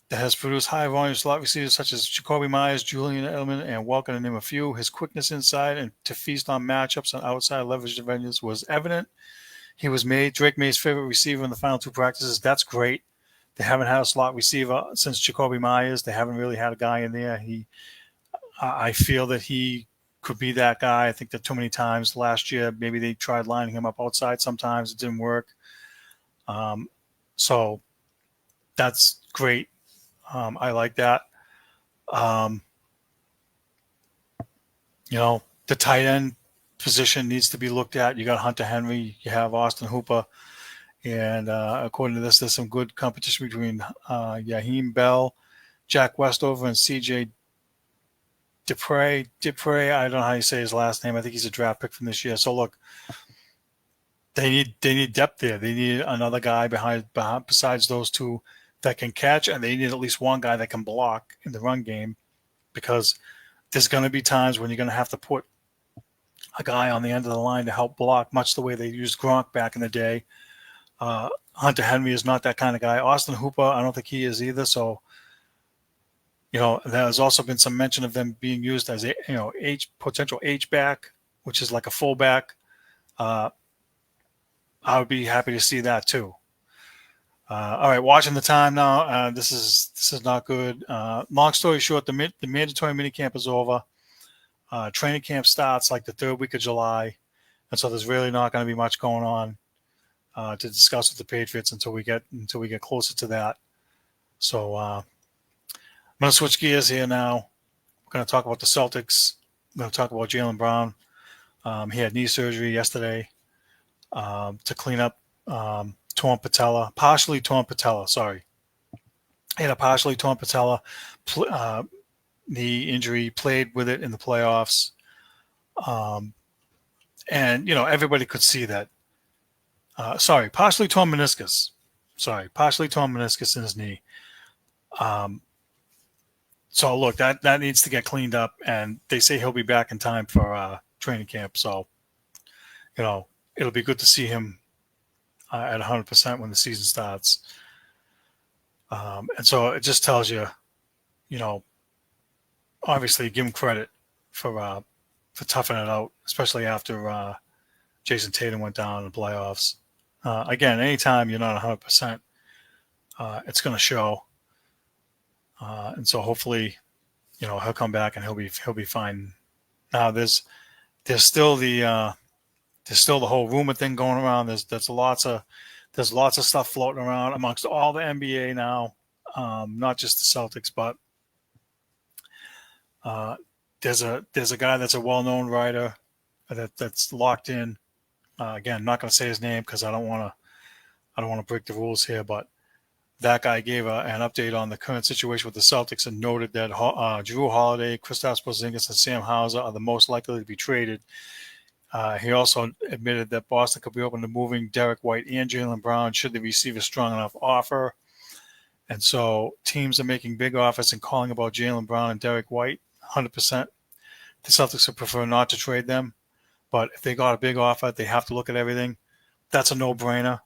that has produced high-volume slot receivers such as Jacoby Myers, Julian Edelman, and Welker, to name a few. His quickness inside and to feast on matchups on outside leverage venues was evident. He was Drake May's favorite receiver in the final two practices. That's great. They haven't had a slot receiver since Jacoby Myers. They haven't really had a guy in there. I feel that he could be that guy. I think that too many times last year, maybe they tried lining him up outside. Sometimes it didn't work. So that's great. I like that. The tight end position needs to be looked at. You got Hunter Henry, you have Austin Hooper, and according to this, there's some good competition between Yaheem Bell, Jack Westover, and C.J. Dupre, I don't know how you say his last name. I think he's a draft pick from this year. So look, they need depth there. They need another guy behind besides those two that can catch, and they need at least one guy that can block in the run game, because there's going to be times when you're going to have to put a guy on the end of the line to help block, much the way they used Gronk back in the day. Hunter Henry is not that kind of guy. Austin Hooper, I don't think he is either. So, there's also been some mention of them being used as a potential H-back, which is like a fullback. I would be happy to see that too. All right, watching the time now. This is not good. Long story short, the mandatory minicamp is over. Training camp starts like the third week of July, and so there's really not going to be much going on to discuss with the Patriots until we get closer to that. So I'm going to switch gears here now. We're going to talk about the Celtics. I'm going to talk about Jaylen Brown. He had knee surgery yesterday to clean up partially torn patella. Sorry. He had a partially torn patella knee injury, played with it in the playoffs. And, everybody could see that. Partially torn meniscus. Partially torn meniscus in his knee. So, look, that needs to get cleaned up, and they say he'll be back in time for training camp. So, it'll be good to see him at 100% when the season starts. And so it just tells you, obviously give him credit for toughing it out, especially after Jason Tatum went down in the playoffs. Again, anytime you're not 100%, it's going to show. And so hopefully, he'll come back and he'll be fine. Now there's still the whole rumor thing going around. There's lots of stuff floating around amongst all the NBA now, not just the Celtics, but there's a guy that's a well-known writer that's locked in. Again, not going to say his name because I don't want to break the rules here, but that guy gave an update on the current situation with the Celtics and noted that Jrue Holiday, Kristaps Porzingis, and Sam Hauser are the most likely to be traded. He also admitted that Boston could be open to moving Derek White and Jaylen Brown should they receive a strong enough offer. And so teams are making big offers and calling about Jaylen Brown and Derek White. 100%. The Celtics would prefer not to trade them, but if they got a big offer, they have to look at everything. That's a no-brainer.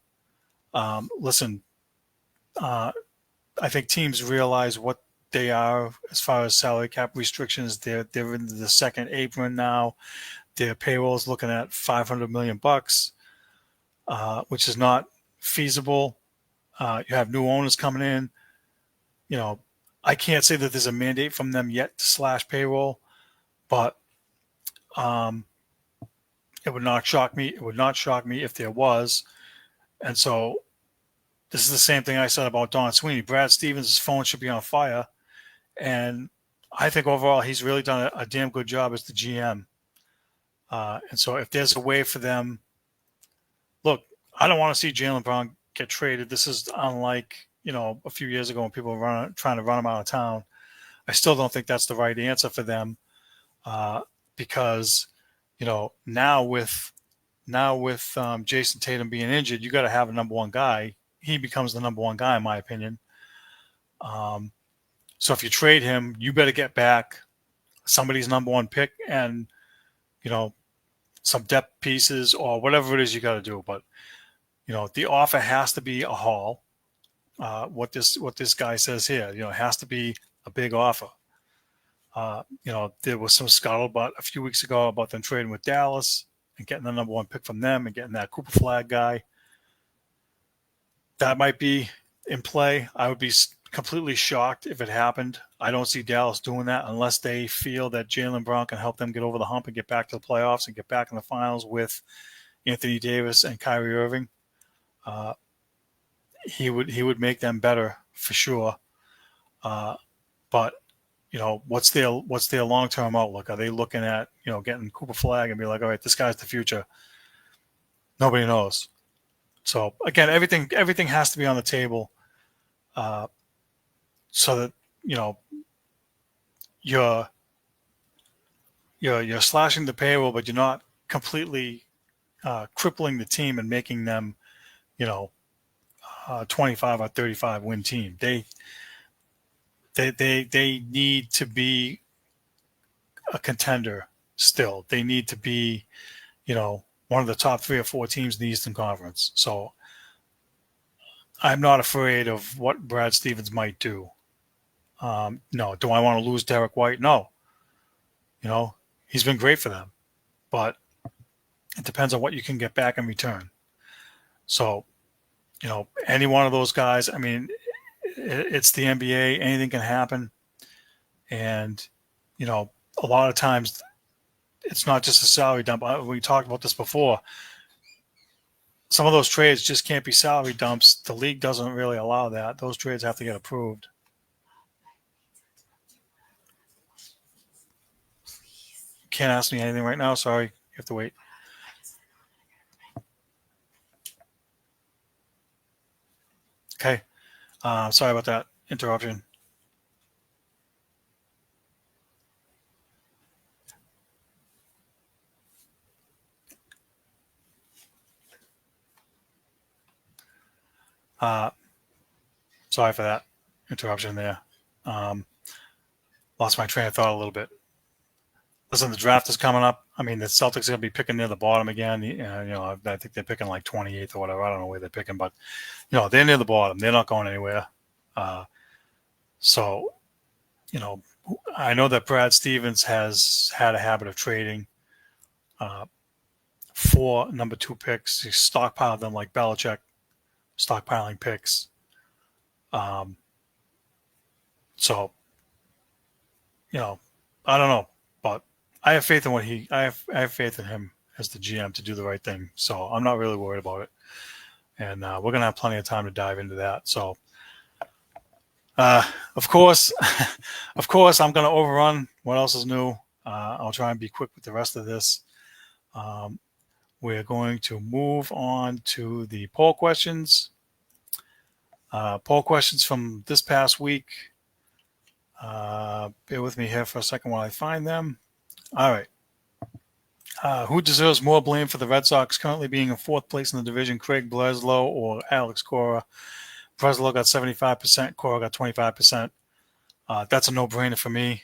Listen, I think teams realize what they are as far as salary cap restrictions. They're in the second apron now. Their payroll is looking at $500 million, which is not feasible. You have new owners coming in. I can't say that there's a mandate from them yet to slash payroll, but it would not shock me. It would not shock me if there was. And so this is the same thing I said about Don Sweeney. Brad Stevens' phone should be on fire. And I think overall he's really done a damn good job as the GM. And so if there's a way for them, look, I don't want to see Jaylen Brown get traded. This is unlike, a few years ago when people were trying to run him out of town. I still don't think that's the right answer for them because, now with Jason Tatum being injured, you got to have a number one guy. He becomes the number one guy, in my opinion. So if you trade him, you better get back somebody's number one pick and, some depth pieces or whatever it is you got to do. But, the offer has to be a haul. What this guy says here, it has to be a big offer. There was some scuttlebutt a few weeks ago about them trading with Dallas and getting the number one pick from them and getting that Cooper Flag guy. That might be in play. I would be completely shocked if it happened. I don't see Dallas doing that unless they feel that Jaylen Brown can help them get over the hump and get back to the playoffs and get back in the finals with Anthony Davis and Kyrie Irving. He would make them better for sure. But what's their long-term outlook? Are they looking at getting Cooper Flag and be like, all right, this guy's the future? Nobody knows. So again, everything has to be on the table, so that you're slashing the payroll, but you're not completely crippling the team and making them 25 or 35 win team. They need to be a contender still. They need to be, one of the top 3 or 4 teams in the Eastern Conference. So I'm not afraid of what Brad Stevens might do. No. Do I want to lose Derek White? No. He's been great for them. But it depends on what you can get back in return. So, any one of those guys, I mean, it's the NBA. Anything can happen. And, a lot of times it's not just a salary dump. We talked about this before. Some of those trades just can't be salary dumps. The league doesn't really allow that. Those trades have to get approved. You can't ask me anything right now. Sorry. You have to wait. Okay. Sorry about that interruption. Sorry for that interruption there. Lost my train of thought a little bit. Listen, the draft is coming up. I mean, the Celtics are going to be picking near the bottom again. I think they're picking like 28th or whatever. I don't know where they're picking, but, they're near the bottom. They're not going anywhere. So, I know that Brad Stevens has had a habit of trading 4 number 2 picks. He stockpiled them like Belichick, stockpiling picks. So, I don't know, but I have faith in I have faith in him as the GM to do the right thing. So I'm not really worried about it. And we're going to have plenty of time to dive into that. So, of course, I'm going to overrun what else is new. I'll try and be quick with the rest of this. We're going to move on to the poll questions. Poll questions from this past week. Bear with me here for a second while I find them. All right. Who deserves more blame for the Red Sox currently being in 4th place in the division, Craig Bledsoe or Alex Cora? Bledsoe got 75%, Cora got 25%. That's a no-brainer for me.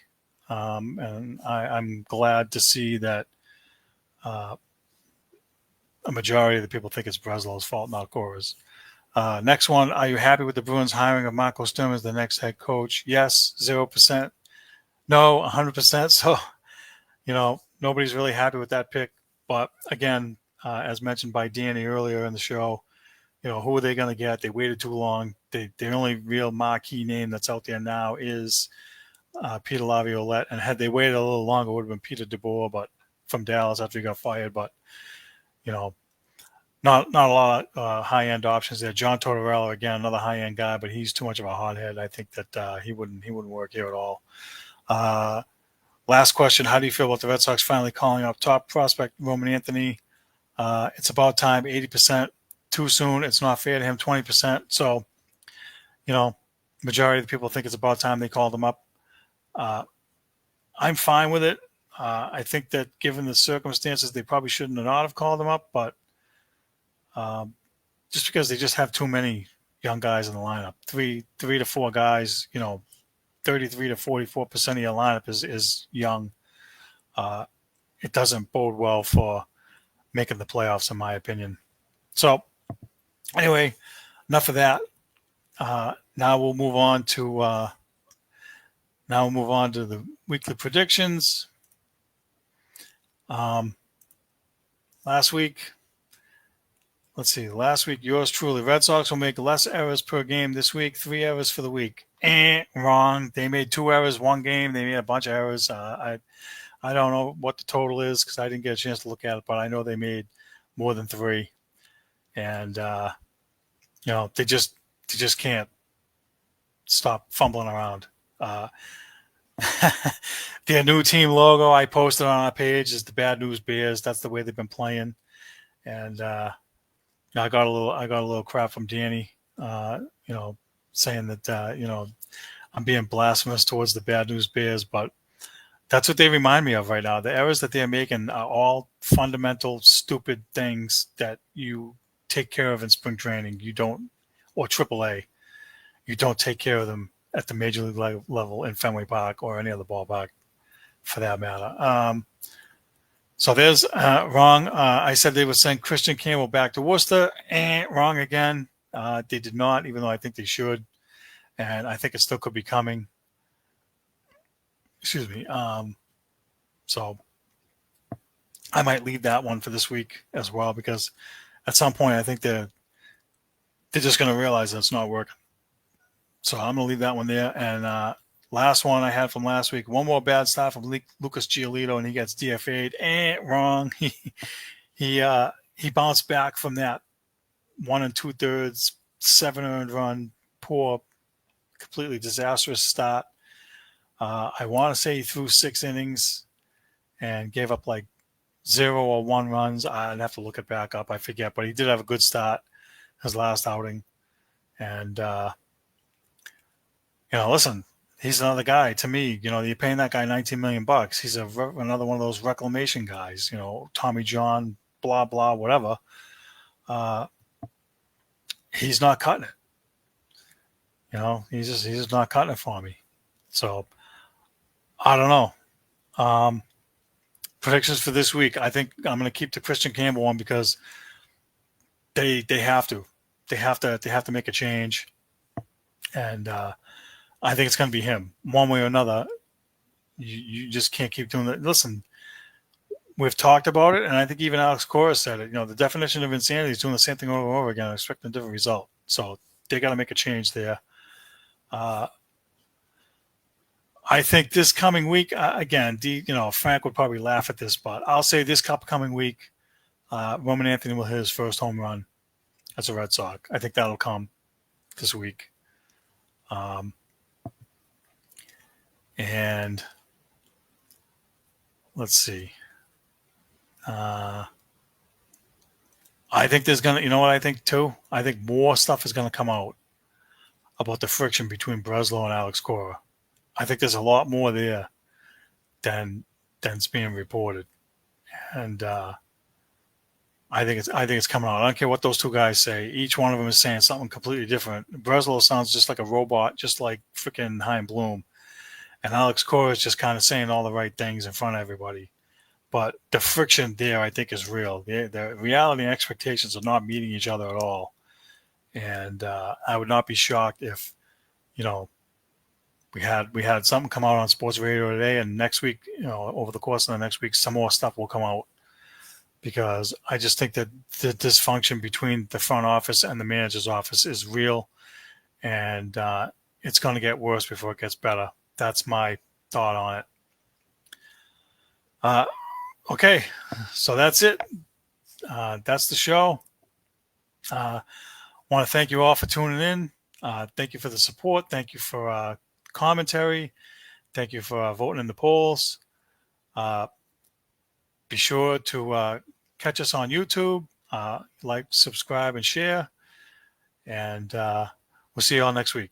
And I'm glad to see that a majority of the people think it's Breslow's fault, not Cora's. Next one, are you happy with the Bruins hiring of Marco Sturm as the next head coach? Yes, 0%. No, 100%. So, nobody's really happy with that pick. But again, as mentioned by Danny earlier in the show, who are they going to get? They waited too long. The only real marquee name that's out there now is Peter Laviolette. And had they waited a little longer, it would have been Peter DeBoer, but from Dallas after he got fired. But, not a lot of high-end options there. John Tortorella, again, another high-end guy, but he's too much of a hothead. I think that he wouldn't work here at all. Last question, how do you feel about the Red Sox finally calling up top prospect Roman Anthony? It's about time, 80%. Too soon. It's not fair to him, 20%. So, majority of the people think it's about time they called him up. I'm fine with it. I think that given the circumstances, they probably shouldn't have called him up, but just because they just have too many young guys in the lineup, three to four guys, 33 to 44% of your lineup is young. It doesn't bode well for making the playoffs, in my opinion. So, anyway, enough of that. Now we'll move on to the weekly predictions. Last week, yours truly, Red Sox will make less errors per game this week, 3 errors for the week. Wrong. They made 2 errors one game. They made a bunch of errors. I don't know what the total is because I didn't get a chance to look at it, but I know they made more than 3. And, they just can't stop fumbling around. Their new team logo I posted on our page is the Bad News Bears. That's the way they've been playing. And, I got a little crap from Danny, saying that, I'm being blasphemous towards the Bad News Bears, but that's what they remind me of right now. The errors that they're making are all fundamental, stupid things that you take care of in spring training. You don't, or AAA, you don't take care of them at the major league level in Fenway Park or any other ballpark for that matter. So there's wrong. I said they would send Christian Campbell back to Worcester. Wrong again. They did not, even though I think they should. And I think it still could be coming. Excuse me. So I might leave that one for this week as well, because at some point I think they're just going to realize that it's not working. So I'm going to leave that one there. And last one I had from last week, one more bad start from Lucas Giolito, and he gets DFA'd. Wrong. He bounced back from that 1 2/3, 7 earned run, poor, completely disastrous start. I want to say he threw 6 innings and gave up like 0 or 1 runs. I'd have to look it back up. I forget, but he did have a good start his last outing. And, listen, he's another guy to me. You're paying that guy $19 million. He's another one of those reclamation guys, Tommy John, blah, blah, whatever. He's not cutting it. He's just not cutting it for me. So I don't know. Predictions for this week. I think I'm going to keep the Christian Campbell one because they have to. They have to make a change. And I think it's going to be him one way or another. You just can't keep doing that. Listen, we've talked about it, and I think even Alex Cora said it. The definition of insanity is doing the same thing over and over again and expecting a different result. So they got to make a change there. I think this coming week, again, Frank would probably laugh at this, but I'll say this coming week, Roman Anthony will hit his first home run as a Red Sox. I think that'll come this week. And let's see. I think there's going to, what I think too? I think more stuff is going to come out about the friction between Breslow and Alex Cora. I think there's a lot more there than's being reported. And I think it's coming out. I don't care what those two guys say. Each one of them is saying something completely different. Breslow sounds just like a robot, just like freaking Chaim Bloom. And Alex Cora is just kind of saying all the right things in front of everybody. But the friction there, I think, is real. The reality and expectations are not meeting each other at all. And I would not be shocked if, you know, we had something come out on sports radio today, and next week, over the course of the next week, some more stuff will come out, because I just think that the dysfunction between the front office and the manager's office is real, and it's going to get worse before it gets better. That's my thought on it. Okay, so that's it. That's the show. Want to thank you all for tuning in. Thank you for the support. Thank you for commentary. Thank you for voting in the polls. Be sure to catch us on YouTube. Like, subscribe, and share. And we'll see you all next week.